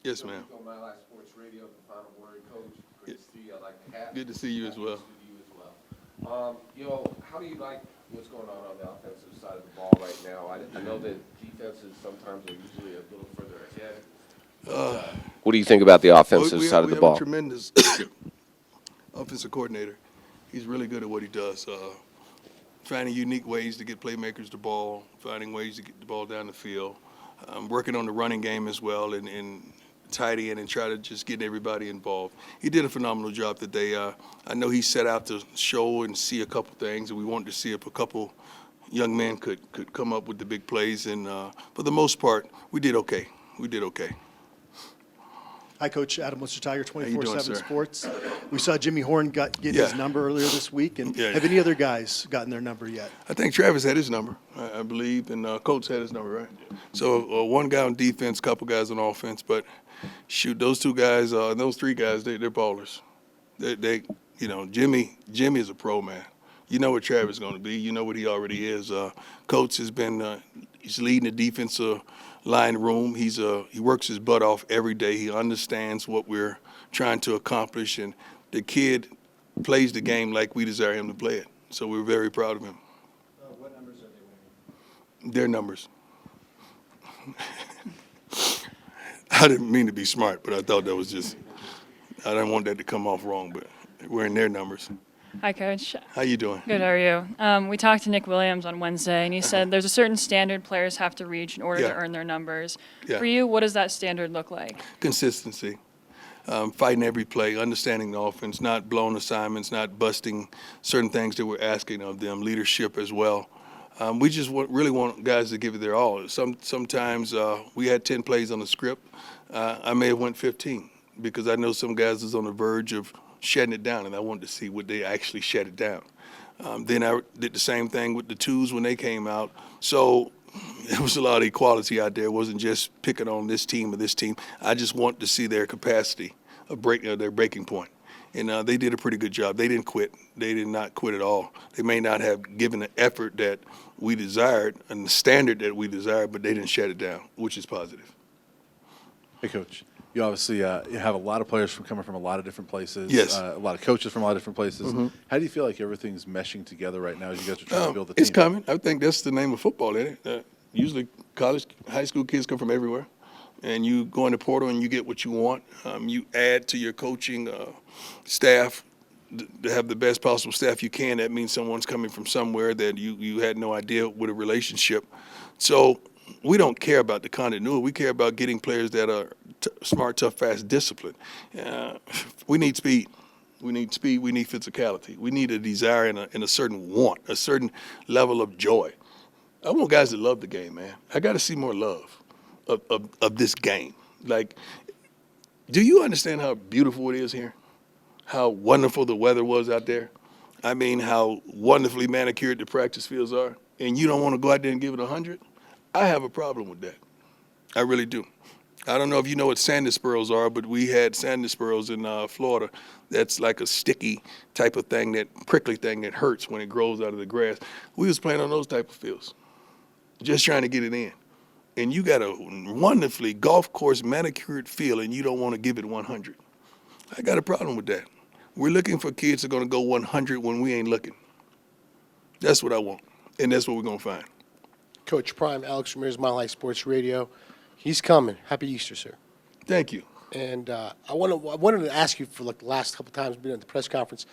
Yes, ma'am. On My Life Sports Radio, the final word, Coach. Great to see you. I like to have Good to see you as well. Good to see you as well. How do you like what's going on the offensive side of the ball right now? I know that defenses sometimes are usually a little further ahead. What do you think about the offensive side of the We have ball? a tremendous offensive coordinator. He's really good at what he does. Finding unique ways to get playmakers the ball, finding ways to get the ball down the field, working on the running game as well, and tidy in and try to just get everybody involved. He did a phenomenal job today. I know he set out to show and see a couple things, and we wanted to see if a couple young men could come up with the big plays. And for the most part, we did okay. We did okay. Hi, Coach. Adam Lister Tiger, you doing, 24/7 sir? Sports. We saw Jimmy Horn get his Yeah. number earlier this week. And Yeah. have any other guys gotten their number yet? I think Travis had his number, I believe, and Coach had his number, right? So one guy on defense, couple guys on offense, but shoot, those two guys, those three guys, they're ballers. Jimmy is a pro, man. You know what Travis is going to be. You know what he already is. Coach has been, he's leading the defensive line room. He works his butt off every day. He understands what we're trying to accomplish, and the kid plays the game like we desire him to play it. So we're very proud of him. What numbers are they winning? Their numbers. I didn't mean to be smart, but I thought that was just, I didn't want that to come off wrong, but we're in their numbers. Hi, Coach. How you doing? Good, how are you? We talked to Nick Williams on Wednesday, and he said there's a certain standard players have to reach in order Yeah. to earn their numbers. Yeah. For you, what does that standard look like? Consistency. Fighting every play, understanding the offense, not blowing assignments, not busting certain things that we're asking of them, leadership as well. We just really want guys to give it their all. Sometimes we had 10 plays on the script. I may have went 15 because I know some guys is on the verge of shutting it down, and I wanted to see would they actually shut it down. Then I did the same thing with the twos when they came out. So there was a lot of equality out there. It wasn't just picking on this team or this team. I just want to see their capacity of their breaking point. And they did a pretty good job. They didn't quit. They did not quit at all. They may not have given the effort that we desired and the standard that we desired, but they didn't shut it down, which is positive. Hey, Coach. You obviously you have a lot of players coming from a lot of different places. Yes. A lot of coaches from a lot of different places. Mm-hmm. How do you feel like everything's meshing together right now as you guys are trying to build a team? It's coming. I think that's the name of football, isn't it? Usually high school kids come from everywhere. And you go in the portal and you get what you want. You add to your coaching staff to have the best possible staff you can. That means someone's coming from somewhere that you had no idea with a relationship. So we don't care about the continuity. We care about getting players that are smart, tough, fast, disciplined. We need speed. We need speed. We need physicality. We need a desire and a certain want, a certain level of joy. I want guys that love the game, man. I got to see more love of this game. Like, do you understand how beautiful it is here? How wonderful the weather was out there? I mean, how wonderfully manicured the practice fields are? And you don't want to go out there and give it 100? I have a problem with that. I really do. I don't know if you know what sanded sparrows are, but we had sanded sparrows in Florida. That's like a sticky type of thing, that prickly thing that hurts when it grows out of the grass. We was playing on those type of fields, just trying to get it in. And you got a wonderfully golf course manicured field, and you don't want to give it 100. I got a problem with that. We're looking for kids that are going to go 100 when we ain't looking. That's what I want, and that's what we're going to find. Coach Prime, Alex Ramirez, My Life Sports Radio. He's coming. Happy Easter, sir. Thank you. And I wanted to ask you for like the last couple times being at the press conference,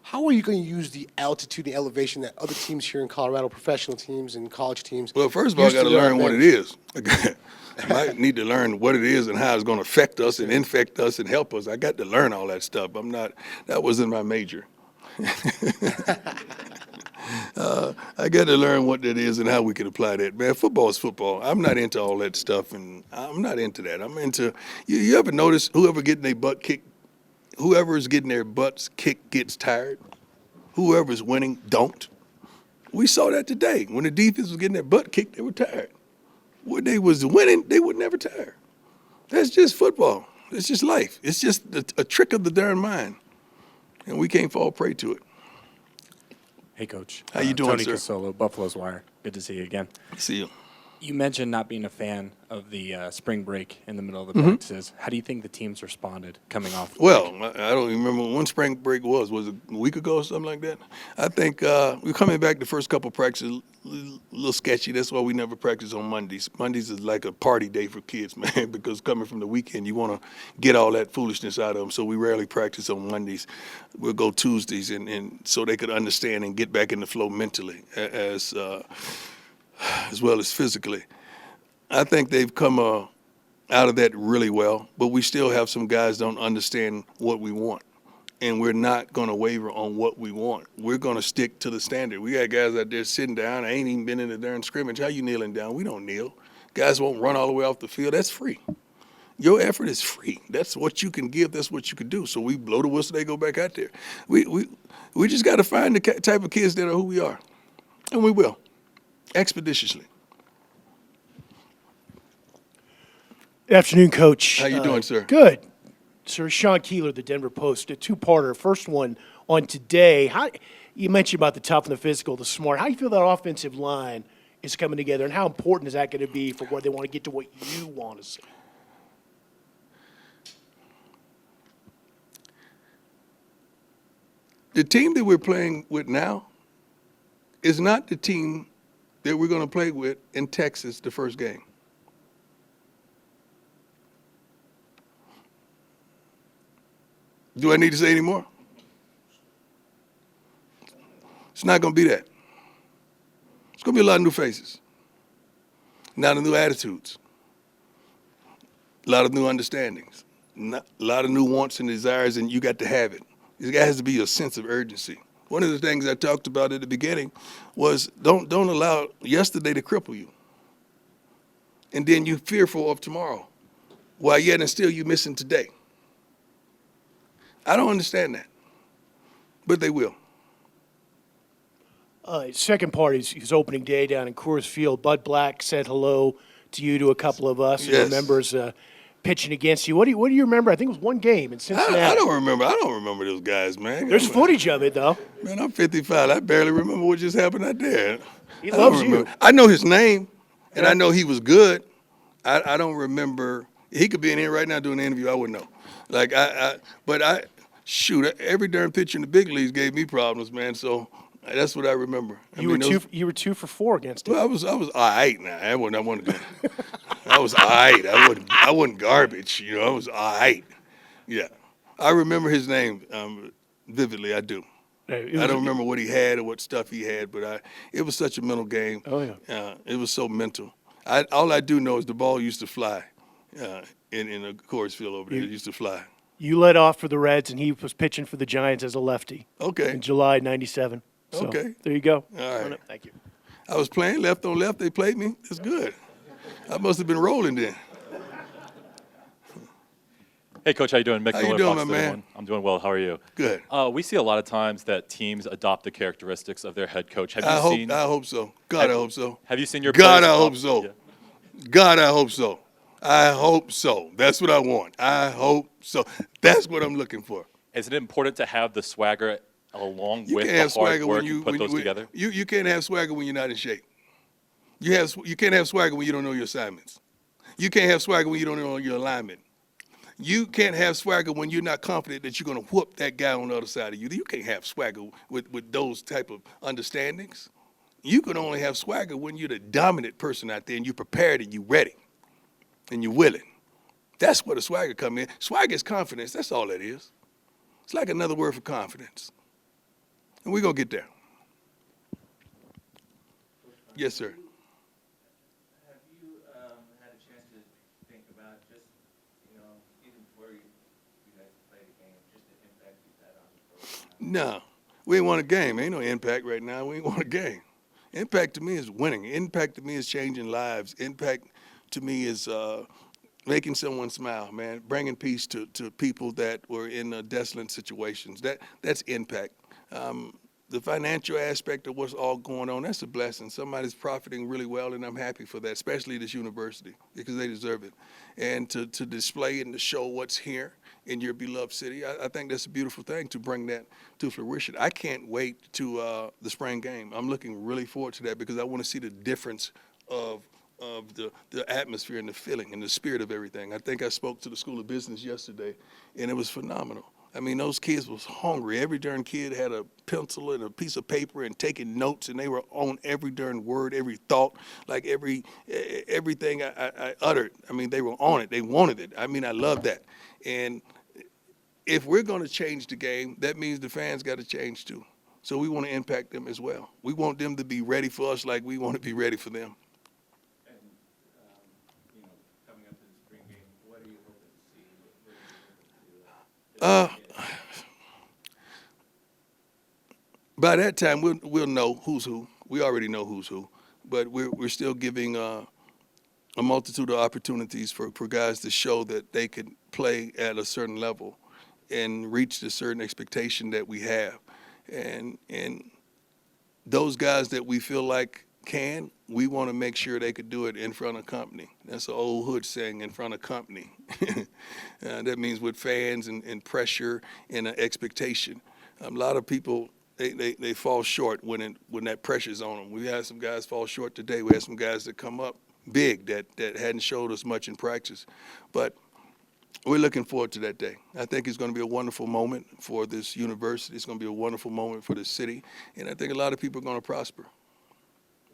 how are you going to use the altitude and elevation that other teams here in Colorado, professional teams and college teams? Well, first of all, I use got to their learn what it advantage? is. I might need to learn what it is and how it's going to affect us and infect us and help us. I got to learn all that stuff. That wasn't my major. I got to learn what that is and how we can apply that. Man, football is football. I'm not into all that stuff, and I'm not into that. I'm into, you ever notice whoever is getting their butts kicked gets tired? Whoever's winning don't. We saw that today. When the defense was getting their butt kicked, they were tired. When they was winning, they were never tired. That's just football. It's just life. It's just a trick of the darn mind, and we can't fall prey to it. Hey, Coach. How you doing, Tony sir? Casolo, Buffalo's Wire. Good to see you again. See you. You mentioned not being a fan of the spring break in the middle of the practices. How do you think the teams responded coming off? The Well, break? I don't even remember when spring break was. Was it a week ago or something like that? I think we're coming back the first couple practices a little sketchy. That's why we never practice on Mondays. Mondays is like a party day for kids, man, because coming from the weekend, you want to get all that foolishness out of them. So we rarely practice on Mondays. We'll go Tuesdays, and so they could understand and get back in the flow mentally as well as physically. I think they've come out of that really well, but we still have some guys don't understand what we want. And we're not going to waver on what we want. We're going to stick to the standard. We got guys out there sitting down. I ain't even been in the darn scrimmage. How you kneeling down? We don't kneel. Guys won't run all the way off the field. That's free. Your effort is free. That's what you can give. That's what you can do. So we blow the whistle. They go back out there. We just got to find the type of kids that are who we are. And we will, expeditiously. Good afternoon, Coach. How you doing, sir? Good. Sir, Sean Keeler, the Denver Post, a two-parter. First one on today. You mentioned about the tough and the physical, the smart. How do you feel that offensive line is coming together, and how important is that going to be for where they want to get to what you want to see? The team that we're playing with now is not the team that we're going to play with in Texas the first game. Do I need to say any more? It's not going to be that. It's going to be a lot of new faces, a lot of new attitudes, a lot of new understandings, a lot of new wants and desires, and you got to have it. There has to be a sense of urgency. One of the things I talked about at the beginning was don't allow yesterday to cripple you, and then you fearful of tomorrow, while yet and still you missing today. I don't understand that, but they will. Second part is his opening day down in Coors Field. Bud Black said hello to you, to a couple of us, Yes. and remembers pitching against you. What do you remember? I think it was one game in Cincinnati. I don't remember those guys, man. There's footage of it, though. Man, I'm 55. I barely remember what just happened out there. He I don't loves you. remember. I know his name, and I know he was good. I don't remember. He could be in here right now doing an interview. I wouldn't know. Shoot, every darn pitcher in the big leagues gave me problems, man. So that's what I remember. You were 2 for 4 against him. Well, I was all right now. I wasn't good. I was all right. I wasn't garbage. You know, I was all right. Yeah, I remember his name vividly. I do. I don't remember what he had or what stuff he had, but it was such a mental game. Oh, yeah. It was so mental. All I do know is the ball used to fly in a Coors Field over there. It used to fly. You led off for the Reds, and he was pitching for the Giants as a lefty. Okay. In July '97. So, Okay. there you go. All right. Thank you. I was playing left on left. They played me. That's good. I must have been rolling then. Hey, Coach, how you doing? Mick How you Miller, doing, Fox my man? 31. I'm doing well. How are you? Good. We see a lot of times that teams adopt the characteristics of their head coach. Have you I seen? hope so. God, I hope so. Have you seen your? God, players I hope adopt- so. Yeah. God, I hope so. I hope so. That's what I want. I hope so. That's what I'm looking for. Is it important to have the swagger along You with can't the have hard swagger work when you and put those together? You can't have swagger when you're not in shape. You can't have swagger when you don't know your assignments. You can't have swagger when you don't know your alignment. You can't have swagger when you're not confident that you're going to whoop that guy on the other side of you. You can't have swagger with those type of understandings. You can only have swagger when you're the dominant person out there and you're prepared and you're ready and you're willing. That's where the swagger come in. Swagger is confidence. That's all that is. It's like another word for confidence. And we're going to get there. Yes, sir. Have you had a chance to think about just, even before you guys played a game, just the impact you've had on the program? No, we ain't won a game. Ain't no impact right now. We ain't won a game. Impact to me is winning. Impact to me is changing lives. Impact to me is making someone smile, man. Bringing peace to people that were in desolate situations. That's impact. The financial aspect of what's all going on, that's a blessing. Somebody's profiting really well, and I'm happy for that, especially this university, because they deserve it. And to display and to show what's here in your beloved city, I think that's a beautiful thing to bring that to fruition. I can't wait to the spring game. I'm looking really forward to that because I want to see the difference of of the atmosphere and the feeling and the spirit of everything. I think I spoke to the School of Business yesterday, and it was phenomenal. I mean, those kids was hungry. Every darn kid had a pencil and a piece of paper and taking notes, and they were on every darn word, every thought, like everything I uttered. I mean, they were on it. They wanted it. I mean, I love that. And if we're going to change the game, that means the fans got to change too. So we want to impact them as well. We want them to be ready for us like we want to be ready for them. And, coming up to the spring game, what are you hoping to see? What are you hoping to By that time, we'll know who's who. We already know who's who, but we're still giving a multitude of opportunities for guys to show that they could play at a certain level and reach the certain expectation that we have. And those guys that we feel like can, we want to make sure they could do it in front of company. That's an old hood saying, in front of company. That means with fans and pressure and expectation. A lot of people, they fall short when that pressure's on them. We had some guys fall short today. We had some guys that come up big that hadn't showed us much in practice. But we're looking forward to that day. I think it's going to be a wonderful moment for this university. It's going to be a wonderful moment for the city. And I think a lot of people are going to prosper.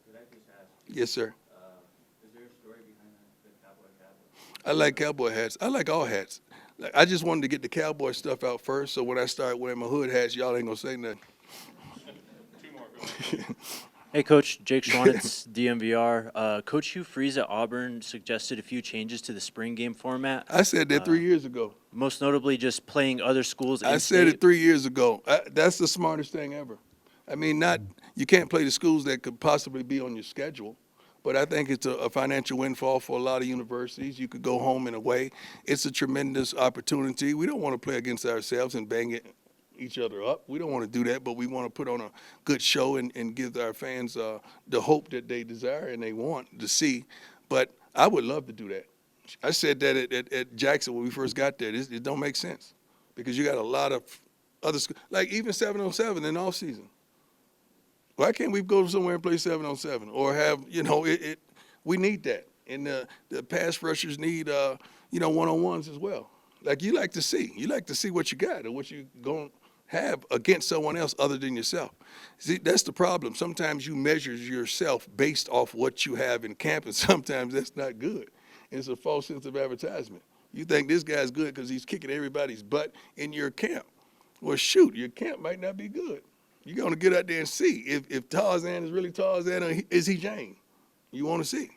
Could I just ask, Yes, sir. is there a story behind the cowboy hat? I like cowboy hats. I like all hats. Like, I just wanted to get the cowboy stuff out first, so when I start wearing my hood hats, y'all ain't going to say nothing. Hey, Coach. Jake Schwanitz, DMVR. Coach Hugh Freeze at Auburn suggested a few changes to the spring game format, I said that 3 years ago. most notably just playing other schools I said in-state. it 3 years ago. That's the smartest thing ever. I mean, you can't play the schools that could possibly be on your schedule, but I think it's a financial windfall for a lot of universities. You could go home and away. It's a tremendous opportunity. We don't want to play against ourselves and bang each other up. We don't want to do that, but we want to put on a good show and give our fans the hope that they desire and they want to see. But I would love to do that. I said that at Jackson when we first got there. It don't make sense because you got a lot of other schools, like even 7-on-7 in off season. Why can't we go somewhere and play 7-on-7 or have, we need that. And the pass rushers need, one-on-ones as well. Like you like to see what you got or what you going to have against someone else other than yourself. See, that's the problem. Sometimes you measure yourself based off what you have in camp, and sometimes that's not good. It's a false sense of advertisement. You think this guy's good because he's kicking everybody's butt in your camp. Well, shoot, your camp might not be good. You're going to get out there and see if Tarzan is really Tarzan or is he Jane. You want to see.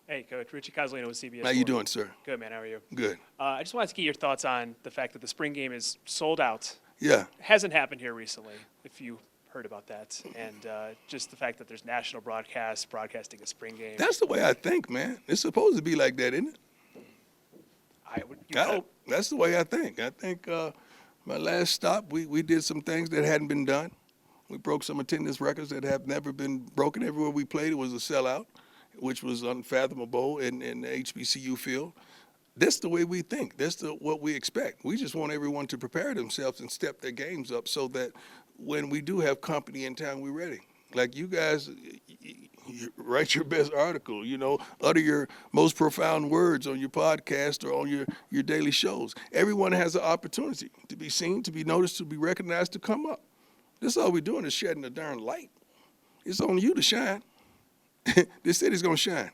Hey, Coach. Richie Coslino with CBS. How you doing, sir? Good, man. How are you? Good. I just wanted to get your thoughts on the fact that the spring game is sold out. Yeah. Hasn't happened here recently, if you heard about that. And just the fact that there's national broadcasts broadcasting a spring game. That's the way I think, man. It's supposed to be like that, isn't it? You hope. That's the way I think. I think my last stop, we did some things that hadn't been done. We broke some attendance records that have never been broken. Everywhere we played, it was a sellout, which was unfathomable in the HBCU field. That's the way we think. That's what we expect. We just want everyone to prepare themselves and step their games up so that when we do have company in town, we're ready. Like you guys, you write your best article, utter your most profound words on your podcast or on your daily shows. Everyone has an opportunity to be seen, to be noticed, to be recognized, to come up. This all we're doing is shedding a darn light. It's on you to shine. This city's going to shine.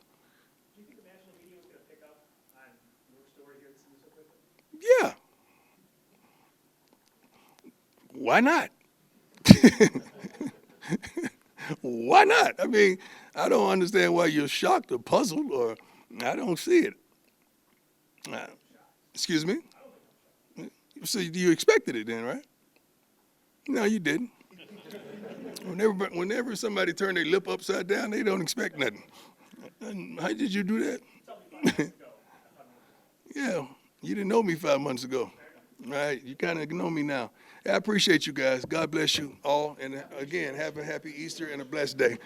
Do you think the national media is going to pick up on your story here this so quickly? Yeah. Why not? Why not? I mean, I don't understand why you're shocked or puzzled, or I don't see it. Excuse me? So you expected it then, right? No, you didn't. Whenever somebody turn their lip upside down, they don't expect nothing. How did you do that? Yeah, you didn't know me 5 months ago. All right, you kind of know me now. I appreciate you guys. God bless you all. And again, have a happy Easter and a blessed day.